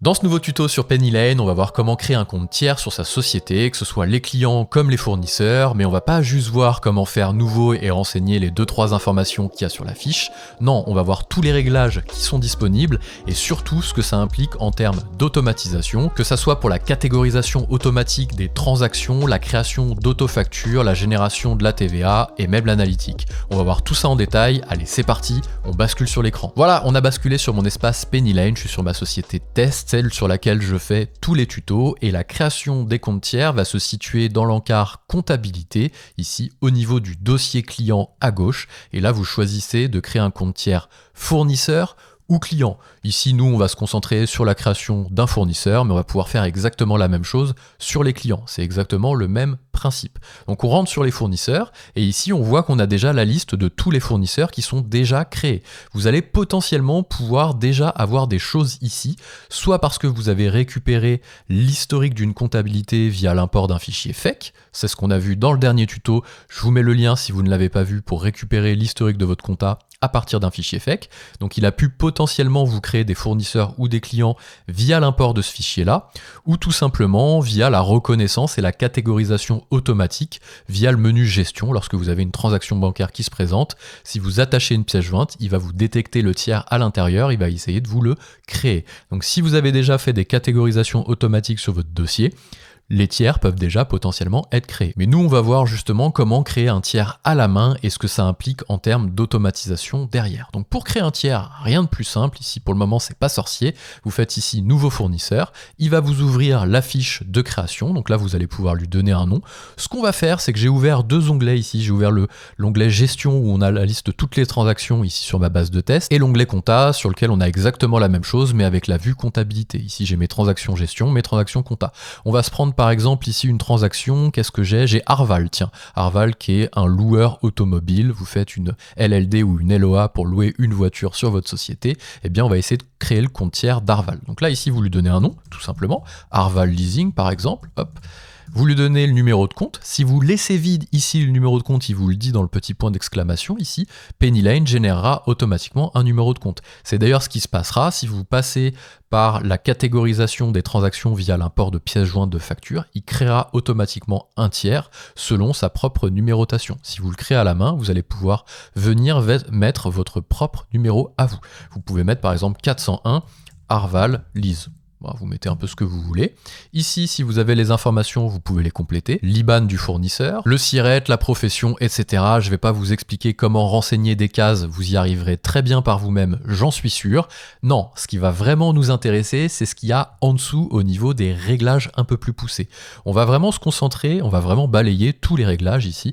Dans ce nouveau tuto sur PennyLane, on va voir comment créer un compte tiers sur sa société, que ce soit les clients comme les fournisseurs, mais on va pas juste voir comment faire nouveau et renseigner les 2-3 informations qu'il y a sur la fiche. Non, on va voir tous les réglages qui sont disponibles et surtout ce que ça implique en termes d'automatisation, que ça soit pour la catégorisation automatique des transactions, la création d'autofactures, la génération de la TVA et même l'analytique. On va voir tout ça en détail. Allez, c'est parti, on bascule sur l'écran. Voilà, on a basculé sur mon espace PennyLane, je suis sur ma société test, celle sur laquelle je fais tous les tutos, et la création des comptes tiers va se situer dans l'encart comptabilité, ici au niveau du dossier client à gauche, et là vous choisissez de créer un compte tiers fournisseur ou client. Ici, nous, on va se concentrer sur la création d'un fournisseur, mais on va pouvoir faire exactement la même chose sur les clients. C'est exactement le même principe. Donc on rentre sur les fournisseurs, et ici, on voit qu'on a déjà la liste de tous les fournisseurs qui sont déjà créés. Vous allez potentiellement pouvoir déjà avoir des choses ici, soit parce que vous avez récupéré l'historique d'une comptabilité via l'import d'un fichier FEC, c'est ce qu'on a vu dans le dernier tuto, je vous mets le lien si vous ne l'avez pas vu pour récupérer l'historique de votre compta à partir d'un fichier FEC. Donc il a pu potentiellement vous créer des fournisseurs ou des clients via l'import de ce fichier-là, ou tout simplement via la reconnaissance et la catégorisation automatique via le menu gestion. Lorsque vous avez une transaction bancaire qui se présente, si vous attachez une pièce jointe, il va vous détecter le tiers à l'intérieur, il va essayer de vous le créer. Donc si vous avez déjà fait des catégorisations automatiques sur votre dossier, les tiers peuvent déjà potentiellement être créés. Mais nous, on va voir justement comment créer un tiers à la main et ce que ça implique en termes d'automatisation derrière. Donc pour créer un tiers, rien de plus simple. Ici, pour le moment, c'est pas sorcier. Vous faites ici nouveau fournisseur. Il va vous ouvrir la fiche de création. Donc là, vous allez pouvoir lui donner un nom. Ce qu'on va faire, c'est que j'ai ouvert deux onglets ici. J'ai ouvert l'onglet gestion où on a la liste de toutes les transactions ici sur ma base de test, et l'onglet compta sur lequel on a exactement la même chose mais avec la vue comptabilité. Ici, j'ai mes transactions gestion, mes transactions compta. On va se prendre par exemple ici une transaction, qu'est-ce que j'ai Arval, tiens, Arval qui est un loueur automobile, vous faites une LLD ou une LOA pour louer une voiture sur votre société, eh bien on va essayer de créer le compte tiers d'Arval. Donc là ici vous lui donnez un nom, tout simplement, Arval Leasing par exemple, hop. Vous lui donnez le numéro de compte. Si vous laissez vide ici le numéro de compte, il vous le dit dans le petit point d'exclamation ici, PennyLane générera automatiquement un numéro de compte. C'est d'ailleurs ce qui se passera si vous passez par la catégorisation des transactions via l'import de pièces jointes de facture, il créera automatiquement un tiers selon sa propre numérotation. Si vous le créez à la main, vous allez pouvoir venir mettre votre propre numéro à vous. Vous pouvez mettre par exemple 401 Arval Lease. Bon, vous mettez un peu ce que vous voulez. Ici, si vous avez les informations, vous pouvez les compléter. L'IBAN du fournisseur, le SIRET, la profession, etc. Je ne vais pas vous expliquer comment renseigner des cases, vous y arriverez très bien par vous-même, j'en suis sûr. Non, ce qui va vraiment nous intéresser, c'est ce qu'il y a en dessous au niveau des réglages un peu plus poussés. On va vraiment se concentrer, on va vraiment balayer tous les réglages ici.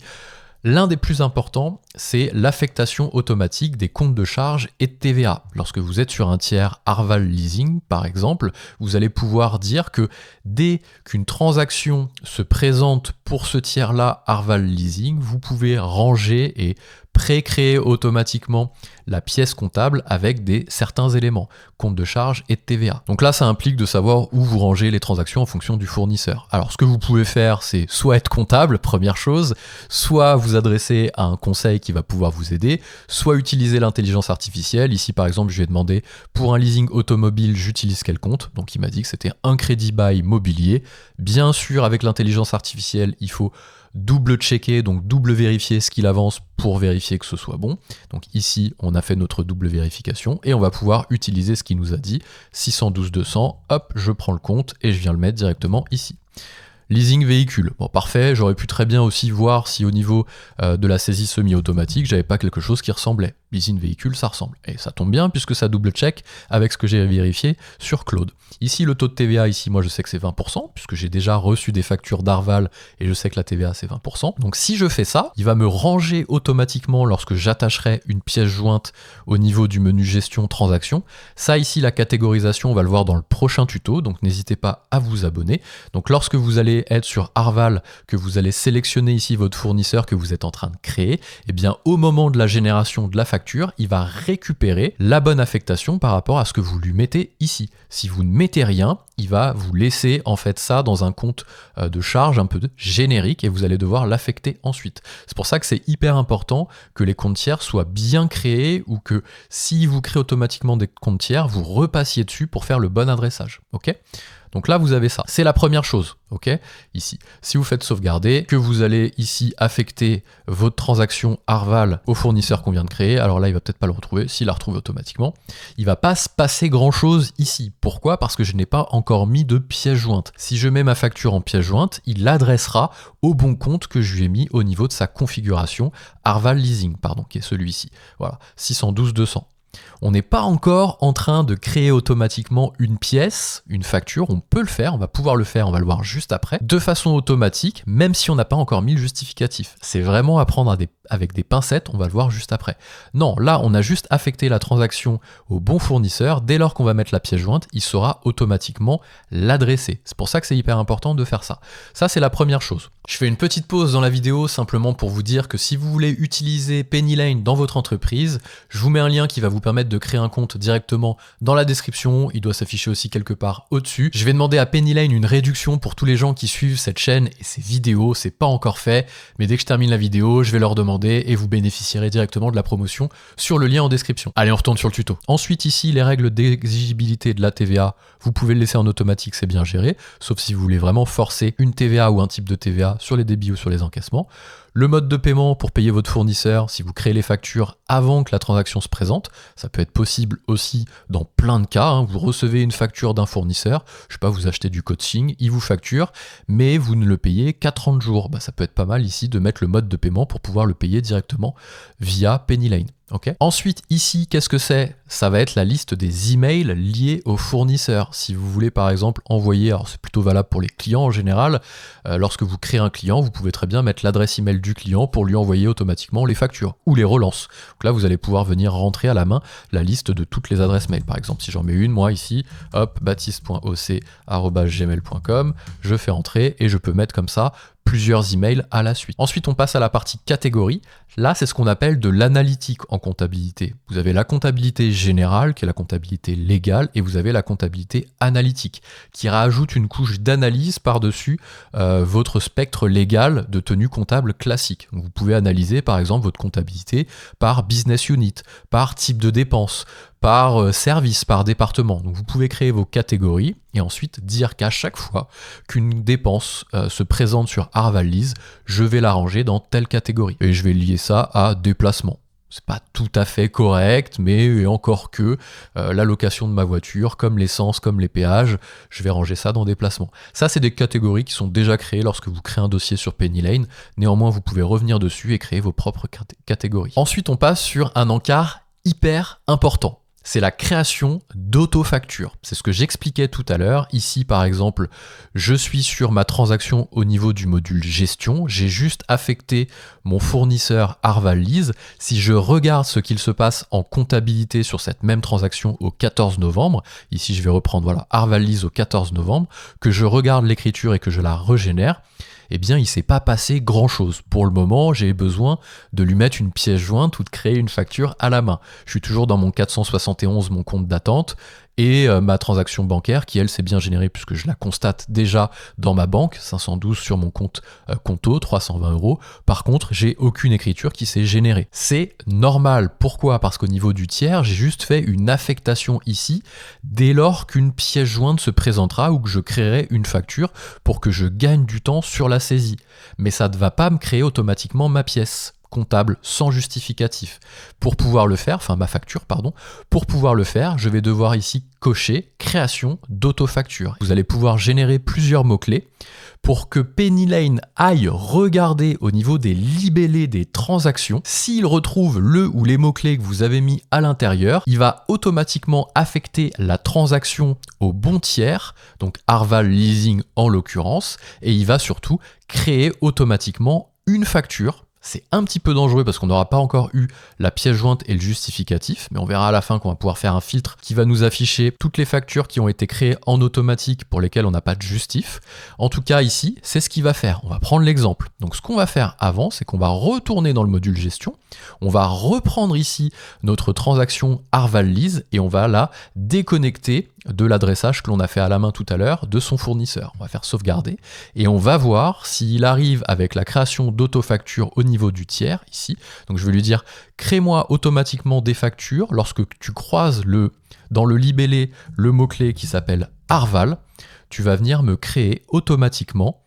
L'un des plus importants, c'est l'affectation automatique des comptes de charges et de TVA. Lorsque vous êtes sur un tiers Arval Leasing, par exemple, vous allez pouvoir dire que dès qu'une transaction se présente pour ce tiers-là Arval Leasing, vous pouvez ranger et pré-créer automatiquement la pièce comptable avec certains éléments, compte de charge et de TVA. Donc là, ça implique de savoir où vous rangez les transactions en fonction du fournisseur. Alors, ce que vous pouvez faire, c'est soit être comptable, première chose, soit vous adresser à un conseil qui va pouvoir vous aider, soit utiliser l'intelligence artificielle. Ici, par exemple, je lui ai demandé, pour un leasing automobile, j'utilise quel compte? Donc, il m'a dit que c'était un crédit bail mobilier. Bien sûr, avec l'intelligence artificielle, il faut double-checker, donc double vérifier ce qu'il avance pour vérifier que ce soit bon. Donc ici, on a fait notre double vérification et on va pouvoir utiliser ce qu'il nous a dit, 612-200, hop, je prends le compte et je viens le mettre directement ici. Leasing véhicule, bon parfait, j'aurais pu très bien aussi voir si au niveau de la saisie semi-automatique, j'avais pas quelque chose qui ressemblait. Leasing véhicule, ça ressemble. Et ça tombe bien puisque ça double-check avec ce que j'ai vérifié sur Claude. Ici, le taux de TVA, ici, moi je sais que c'est 20%, puisque j'ai déjà reçu des factures d'Arval et je sais que la TVA c'est 20%. Donc si je fais ça, il va me ranger automatiquement lorsque j'attacherai une pièce jointe au niveau du menu gestion transaction. Ça ici, la catégorisation, on va le voir dans le prochain tuto, donc n'hésitez pas à vous abonner. Donc lorsque vous allez allez être sur Arval, que vous allez sélectionner ici votre fournisseur que vous êtes en train de créer, et bien au moment de la génération de la facture, il va récupérer la bonne affectation par rapport à ce que vous lui mettez ici. Si vous ne mettez rien, il va vous laisser en fait ça dans un compte de charge un peu générique et vous allez devoir l'affecter ensuite. C'est pour ça que c'est hyper important que les comptes tiers soient bien créés ou que si vous créez automatiquement des comptes tiers, vous repassiez dessus pour faire le bon adressage. Ok ? Donc là, vous avez ça. C'est la première chose, ok ? Ici, si vous faites sauvegarder, que vous allez ici affecter votre transaction Arval au fournisseur qu'on vient de créer, alors là, il va peut-être pas le retrouver. S'il la retrouve automatiquement, il va pas se passer grand-chose ici. Pourquoi ? Parce que je n'ai pas encore mis de pièce jointe. Si je mets ma facture en pièce jointe, il l'adressera au bon compte que je lui ai mis au niveau de sa configuration Arval Leasing, pardon, qui est celui-ci. Voilà, 612 200. On n'est pas encore en train de créer automatiquement une pièce, une facture, on peut le faire, on va pouvoir le faire, on va le voir juste après, de façon automatique, même si on n'a pas encore mis le justificatif. C'est vraiment à prendre avec des pincettes, on va le voir juste après. Non, là, on a juste affecté la transaction au bon fournisseur, dès lors qu'on va mettre la pièce jointe, il saura automatiquement l'adresser. C'est pour ça que c'est hyper important de faire ça. Ça, c'est la première chose. Je fais une petite pause dans la vidéo simplement pour vous dire que si vous voulez utiliser Pennylane dans votre entreprise, je vous mets un lien qui va vous permettre de créer un compte directement dans la description. Il doit s'afficher aussi quelque part au-dessus. Je vais demander à Pennylane une réduction pour tous les gens qui suivent cette chaîne et ces vidéos. C'est pas encore fait, mais dès que je termine la vidéo, je vais leur demander et vous bénéficierez directement de la promotion sur le lien en description. Allez, on retourne sur le tuto. Ensuite, ici, les règles d'exigibilité de la TVA, vous pouvez le laisser en automatique, c'est bien géré, sauf si vous voulez vraiment forcer une TVA ou un type de TVA sur les débits ou sur les encaissements. Le mode de paiement pour payer votre fournisseur, si vous créez les factures avant que la transaction se présente, ça peut être possible aussi dans plein de cas. Vous recevez une facture d'un fournisseur, je sais pas, vous achetez du coaching, il vous facture, mais vous ne le payez qu'à 30 jours. Ça peut être pas mal ici de mettre le mode de paiement pour pouvoir le payer directement via Pennylane. Okay. Ensuite, ici, qu'est-ce que c'est ? Ça va être la liste des emails liés aux fournisseurs. Si vous voulez par exemple envoyer, alors c'est plutôt valable pour les clients en général, lorsque vous créez un client, vous pouvez très bien mettre l'adresse email du client pour lui envoyer automatiquement les factures ou les relances. Donc là, vous allez pouvoir venir rentrer à la main la liste de toutes les adresses mail. Par exemple, si j'en mets une, moi ici, hop, baptiste.oc@gmail.com, je fais entrer et je peux mettre comme ça plusieurs emails à la suite. Ensuite, on passe à la partie catégorie. Là, c'est ce qu'on appelle de l'analytique en comptabilité. Vous avez la comptabilité générale, qui est la comptabilité légale, et vous avez la comptabilité analytique, qui rajoute une couche d'analyse par-dessus votre spectre légal de tenue comptable classique. Donc, vous pouvez analyser, par exemple, votre comptabilité par business unit, par type de dépense, par service, par département. Donc vous pouvez créer vos catégories et ensuite dire qu'à chaque fois qu'une dépense se présente sur Arval Lease, je vais la ranger dans telle catégorie. Et je vais lier ça à déplacement. C'est pas tout à fait correct, mais encore que la location de ma voiture, comme l'essence, comme les péages, je vais ranger ça dans déplacement. Ça, c'est des catégories qui sont déjà créées lorsque vous créez un dossier sur Pennylane. Néanmoins, vous pouvez revenir dessus et créer vos propres catégories. Ensuite, on passe sur un encart hyper important. C'est la création d'autofactures. C'est ce que j'expliquais tout à l'heure. Ici, par exemple, je suis sur ma transaction au niveau du module gestion. J'ai juste affecté mon fournisseur Arval Lease. Si je regarde ce qu'il se passe en comptabilité sur cette même transaction au 14 novembre, ici je vais reprendre voilà, Arval Lease au 14 novembre, que je regarde l'écriture et que je la régénère, eh bien, il ne s'est pas passé grand-chose. Pour le moment, j'ai besoin de lui mettre une pièce jointe ou de créer une facture à la main. Je suis toujours dans mon 471, mon compte d'attente, et ma transaction bancaire qui, elle, s'est bien générée puisque je la constate déjà dans ma banque, 512 sur mon compte Conto, 320 €. Par contre, j'ai aucune écriture qui s'est générée. C'est normal. Pourquoi ? Parce qu'au niveau du tiers, j'ai juste fait une affectation ici dès lors qu'une pièce jointe se présentera ou que je créerai une facture pour que je gagne du temps sur la saisie. Mais ça ne va pas me créer automatiquement ma pièce comptable sans justificatif. Pour pouvoir le faire, enfin ma facture, pardon, pour pouvoir le faire, je vais devoir ici cocher création d'autofacture. Vous allez pouvoir générer plusieurs mots-clés pour que Pennylane aille regarder au niveau des libellés des transactions. S'il retrouve le ou les mots-clés que vous avez mis à l'intérieur, il va automatiquement affecter la transaction au bon tiers, donc Arval Leasing en l'occurrence, et il va surtout créer automatiquement une facture. c'est un petit peu dangereux parce qu'on n'aura pas encore eu la pièce jointe et le justificatif, mais on verra à la fin qu'on va pouvoir faire un filtre qui va nous afficher toutes les factures qui ont été créées en automatique pour lesquelles on n'a pas de justif. En tout cas ici, c'est ce qu'il va faire. On va prendre l'exemple. Donc ce qu'on va faire avant, c'est qu'on va retourner dans le module gestion, on va reprendre ici notre transaction Arval Lease et on va la déconnecter de l'adressage que l'on a fait à la main tout à l'heure de son fournisseur. On va faire sauvegarder et on va voir s'il arrive avec la création d'autofactures au niveau du tiers ici. Donc je vais lui dire crée-moi automatiquement des factures lorsque tu croises dans le libellé le mot-clé qui s'appelle Arval, tu vas venir me créer automatiquement,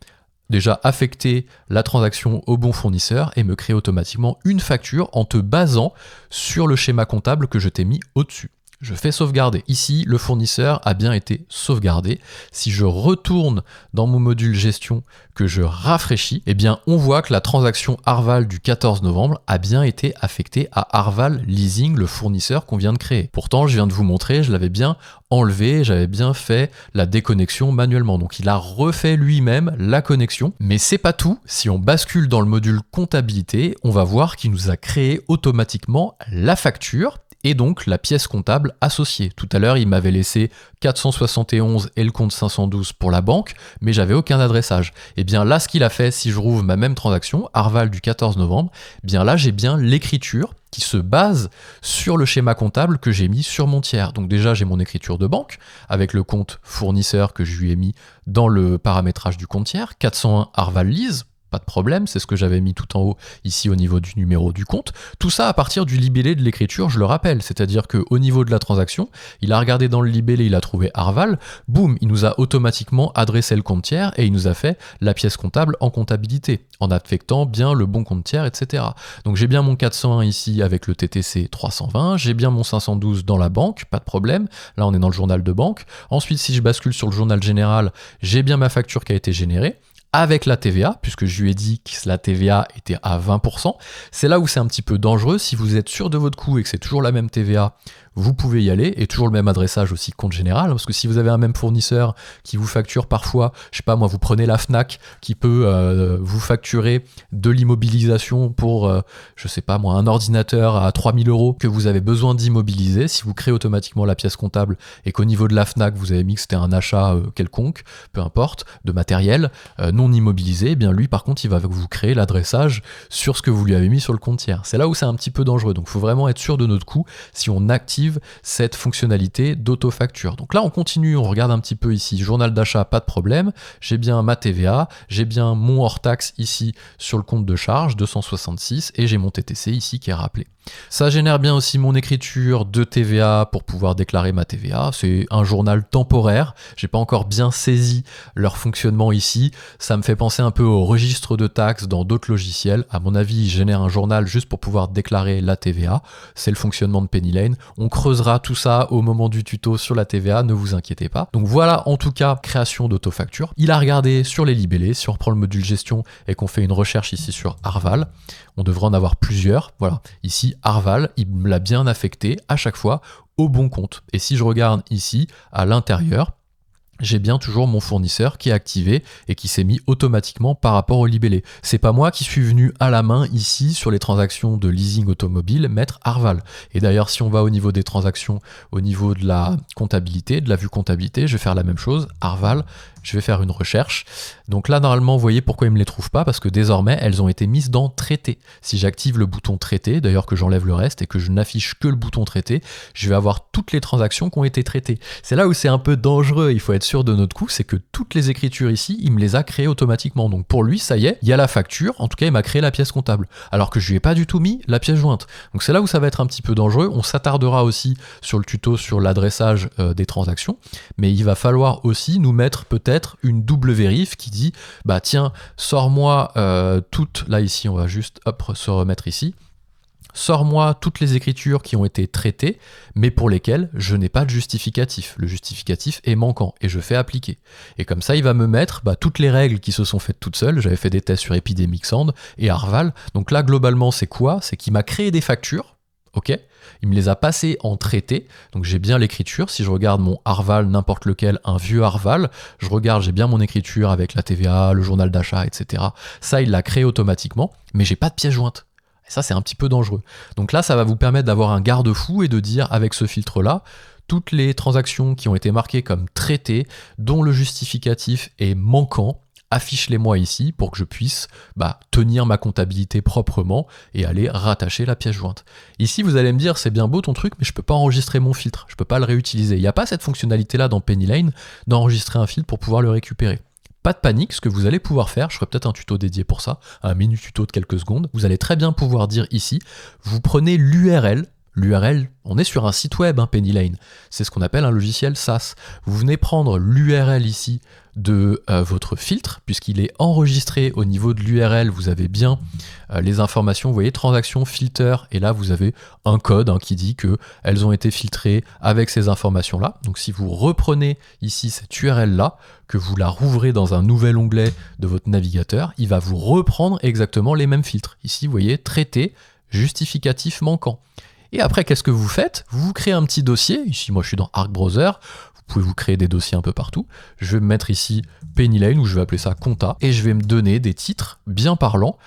déjà affecter la transaction au bon fournisseur et me créer automatiquement une facture en te basant sur le schéma comptable que je t'ai mis au-dessus. Je fais sauvegarder. Ici, le fournisseur a bien été sauvegardé. Si je retourne dans mon module gestion, que je rafraîchis, eh bien, on voit que la transaction Arval du 14 novembre a bien été affectée à Arval Leasing, le fournisseur qu'on vient de créer. Pourtant, je viens de vous montrer, je l'avais bien enlevé, j'avais bien fait la déconnexion manuellement. Donc, il a refait lui-même la connexion. Mais c'est pas tout. Si on bascule dans le module comptabilité, on va voir qu'il nous a créé automatiquement la facture et donc la pièce comptable associée. Tout à l'heure, il m'avait laissé 471 et le compte 512 pour la banque, mais j'avais aucun adressage. Et bien là, ce qu'il a fait, si je rouvre ma même transaction, Arval du 14 novembre, bien là, j'ai bien l'écriture qui se base sur le schéma comptable que j'ai mis sur mon tiers. Donc déjà, j'ai mon écriture de banque avec le compte fournisseur que je lui ai mis dans le paramétrage du compte tiers, 401 Arval Lease. Pas de problème, c'est ce que j'avais mis tout en haut ici au niveau du numéro du compte. Tout ça à partir du libellé de l'écriture, je le rappelle. C'est-à-dire qu'au niveau de la transaction, il a regardé dans le libellé, il a trouvé Arval, boum, il nous a automatiquement adressé le compte tiers et il nous a fait la pièce comptable en comptabilité, en affectant bien le bon compte tiers, etc. Donc j'ai bien mon 401 ici avec le TTC 320, j'ai bien mon 512 dans la banque, pas de problème. Là, on est dans le journal de banque. Ensuite, si je bascule sur le journal général, j'ai bien ma facture qui a été générée avec la TVA, puisque je lui ai dit que la TVA était à 20%. C'est là où c'est un petit peu dangereux. Si vous êtes sûr de votre coût et que c'est toujours la même TVA, vous pouvez y aller, et toujours le même adressage aussi compte général, parce que si vous avez un même fournisseur qui vous facture parfois, je sais pas moi, vous prenez la Fnac qui peut vous facturer de l'immobilisation pour, je sais pas moi, un ordinateur à 3000 € que vous avez besoin d'immobiliser, si vous créez automatiquement la pièce comptable et qu'au niveau de la Fnac, vous avez mis que c'était un achat quelconque, peu importe, de matériel non immobilisé, eh bien lui par contre il va vous créer l'adressage sur ce que vous lui avez mis sur le compte tiers. C'est là où c'est un petit peu dangereux, donc il faut vraiment être sûr de notre coût si on active cette fonctionnalité d'autofacture. Donc là on continue, on regarde un petit peu ici, journal d'achat, pas de problème, j'ai bien ma TVA, j'ai bien mon hors-taxe ici sur le compte de charge, 266, et j'ai mon TTC ici qui est rappelé. Ça génère bien aussi mon écriture de TVA pour pouvoir déclarer ma TVA. C'est un journal temporaire. J'ai pas encore bien saisi leur fonctionnement ici. Ça me fait penser un peu au registre de taxes dans d'autres logiciels. À mon avis, ils génèrent un journal juste pour pouvoir déclarer la TVA. C'est le fonctionnement de Pennylane. On creusera tout ça au moment du tuto sur la TVA, ne vous inquiétez pas. Donc voilà, en tout cas, création d'autofacture. Il a regardé sur les libellés. Si on reprend le module gestion et qu'on fait une recherche ici sur Arval, on devrait en avoir plusieurs. Voilà, ici Arval, il me l'a bien affecté à chaque fois au bon compte. Et si je regarde ici à l'intérieur, j'ai bien toujours mon fournisseur qui est activé et qui s'est mis automatiquement par rapport au libellé. C'est pas moi qui suis venu à la main ici sur les transactions de leasing automobile mettre Arval. Et d'ailleurs, si on va au niveau des transactions, au niveau de la comptabilité, de la vue comptabilité, je vais faire la même chose, Arval, je vais faire une recherche. Donc là, normalement, vous voyez pourquoi il ne me les trouve pas, parce que désormais, elles ont été mises dans traité. Si j'active le bouton traité, d'ailleurs que j'enlève le reste et que je n'affiche que le bouton traité, je vais avoir toutes les transactions qui ont été traitées. C'est là où c'est un peu dangereux, il faut être sûr de notre coup, c'est que toutes les écritures ici, il me les a créées automatiquement. Donc pour lui, ça y est, il y a la facture, en tout cas, il m'a créé la pièce comptable, alors que je lui ai pas du tout mis la pièce jointe. Donc c'est là où ça va être un petit peu dangereux. On s'attardera aussi sur le tuto sur l'adressage des transactions, mais il va falloir aussi nous mettre peut-être une double vérif qui dit bah tiens, sors-moi toutes, là ici on va juste hop se remettre ici, sors-moi toutes les écritures qui ont été traitées mais pour lesquelles je n'ai pas de justificatif. Le justificatif est manquant et je fais appliquer. Et comme ça il va me mettre toutes les règles qui se sont faites toutes seules. J'avais fait des tests sur Epidemic Sand et Arval. Donc là globalement c'est quoi? C'est qu'il m'a créé des factures ok. Il me les a passés en traité, donc j'ai bien l'écriture. Si je regarde mon Arval, n'importe lequel, un vieux Arval, je regarde, j'ai bien mon écriture avec la TVA, le journal d'achat, etc. Ça, il l'a créé automatiquement, mais j'ai pas de pièce jointe. Et ça, c'est un petit peu dangereux. Donc là, ça va vous permettre d'avoir un garde-fou et de dire, avec ce filtre-là, toutes les transactions qui ont été marquées comme traitées, dont le justificatif est manquant, affiche-les-moi ici pour que je puisse tenir ma comptabilité proprement et aller rattacher la pièce jointe. Ici, vous allez me dire, c'est bien beau ton truc, mais je peux pas enregistrer mon filtre, je peux pas le réutiliser. Il n'y a pas cette fonctionnalité-là dans PennyLane d'enregistrer un filtre pour pouvoir le récupérer. Pas de panique, ce que vous allez pouvoir faire, je ferai peut-être un tuto dédié pour ça, un mini tuto de quelques secondes, vous allez très bien pouvoir dire ici, vous prenez l'URL, on est sur un site web, PennyLane, c'est ce qu'on appelle un logiciel SaaS. Vous venez prendre l'URL ici de votre filtre, puisqu'il est enregistré au niveau de l'URL, vous avez bien les informations, vous voyez, transaction, filter, et là vous avez un code qui dit qu'elles ont été filtrées avec ces informations-là. Donc si vous reprenez ici cette URL-là, que vous la rouvrez dans un nouvel onglet de votre navigateur, il va vous reprendre exactement les mêmes filtres. Ici, vous voyez, traité, justificatif manquant. Et après, qu'est-ce que vous faites? Vous créez un petit dossier. Ici, moi, je suis dans Arc Browser. Vous pouvez vous créer des dossiers un peu partout. Je vais me mettre ici PennyLane, ou je vais appeler ça compta, et je vais me donner des titres bien parlants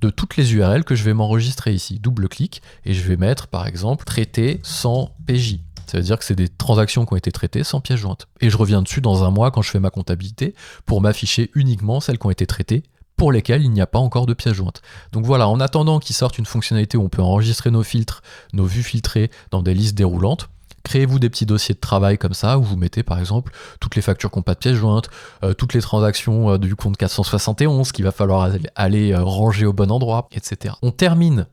de toutes les URL que je vais m'enregistrer ici. Double-clic, et je vais mettre, par exemple, traité sans PJ. Ça veut dire que c'est des transactions qui ont été traitées sans pièce jointe. Et je reviens dessus dans un mois quand je fais ma comptabilité pour m'afficher uniquement celles qui ont été traitées pour lesquelles il n'y a pas encore de pièce jointe. Donc voilà, en attendant qu'ils sortent une fonctionnalité où on peut enregistrer nos filtres, nos vues filtrées dans des listes déroulantes, créez-vous des petits dossiers de travail comme ça, où vous mettez par exemple toutes les factures qui n'ont pas de pièce jointe, toutes les transactions du compte 471 qu'il va falloir aller ranger au bon endroit, etc. On termine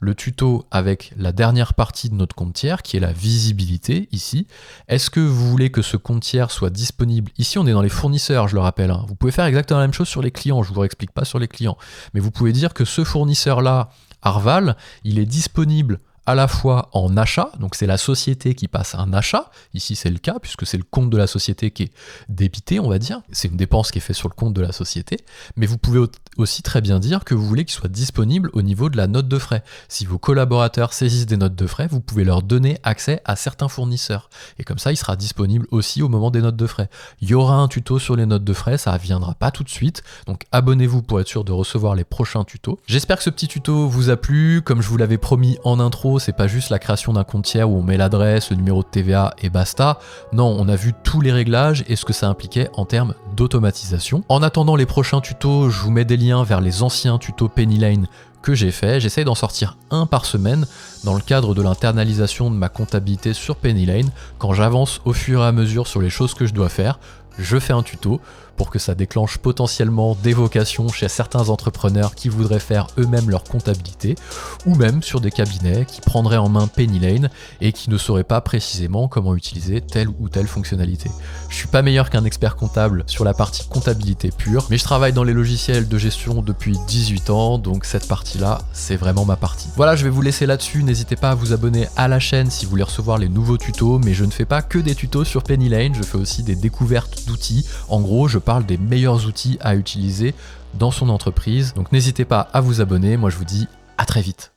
le tuto avec la dernière partie de notre compte tiers, qui est la visibilité, ici. Est-ce que vous voulez que ce compte tiers soit disponible? Ici, on est dans les fournisseurs, je le rappelle. Vous pouvez faire exactement la même chose sur les clients, je ne vous explique pas sur les clients. Mais vous pouvez dire que ce fournisseur-là, Arval, il est disponible à la fois en achat, donc c'est la société qui passe un achat, ici c'est le cas, puisque c'est le compte de la société qui est débité, on va dire, c'est une dépense qui est faite sur le compte de la société, mais vous pouvez aussi très bien dire que vous voulez qu'il soit disponible au niveau de la note de frais. Si vos collaborateurs saisissent des notes de frais, vous pouvez leur donner accès à certains fournisseurs, et comme ça il sera disponible aussi au moment des notes de frais. Il y aura un tuto sur les notes de frais, ça ne viendra pas tout de suite, donc abonnez-vous pour être sûr de recevoir les prochains tutos. J'espère que ce petit tuto vous a plu, comme je vous l'avais promis en intro, c'est pas juste la création d'un compte tiers où on met l'adresse, le numéro de TVA et basta. Non, on a vu tous les réglages et ce que ça impliquait en termes d'automatisation. En attendant les prochains tutos, je vous mets des liens vers les anciens tutos PennyLane que j'ai fait. J'essaye d'en sortir un par semaine dans le cadre de l'internalisation de ma comptabilité sur PennyLane. Quand j'avance au fur et à mesure sur les choses que je dois faire, je fais un tuto pour que ça déclenche potentiellement des vocations chez certains entrepreneurs qui voudraient faire eux-mêmes leur comptabilité, ou même sur des cabinets qui prendraient en main PennyLane et qui ne sauraient pas précisément comment utiliser telle ou telle fonctionnalité. Je suis pas meilleur qu'un expert comptable sur la partie comptabilité pure, mais je travaille dans les logiciels de gestion depuis 18 ans, donc cette partie-là, c'est vraiment ma partie. Voilà, je vais vous laisser là-dessus, n'hésitez pas à vous abonner à la chaîne si vous voulez recevoir les nouveaux tutos, mais je ne fais pas que des tutos sur PennyLane, je fais aussi des découvertes d'outils. En gros, je parle des meilleurs outils à utiliser dans son entreprise. Donc n'hésitez pas à vous abonner. Moi, je vous dis à très vite.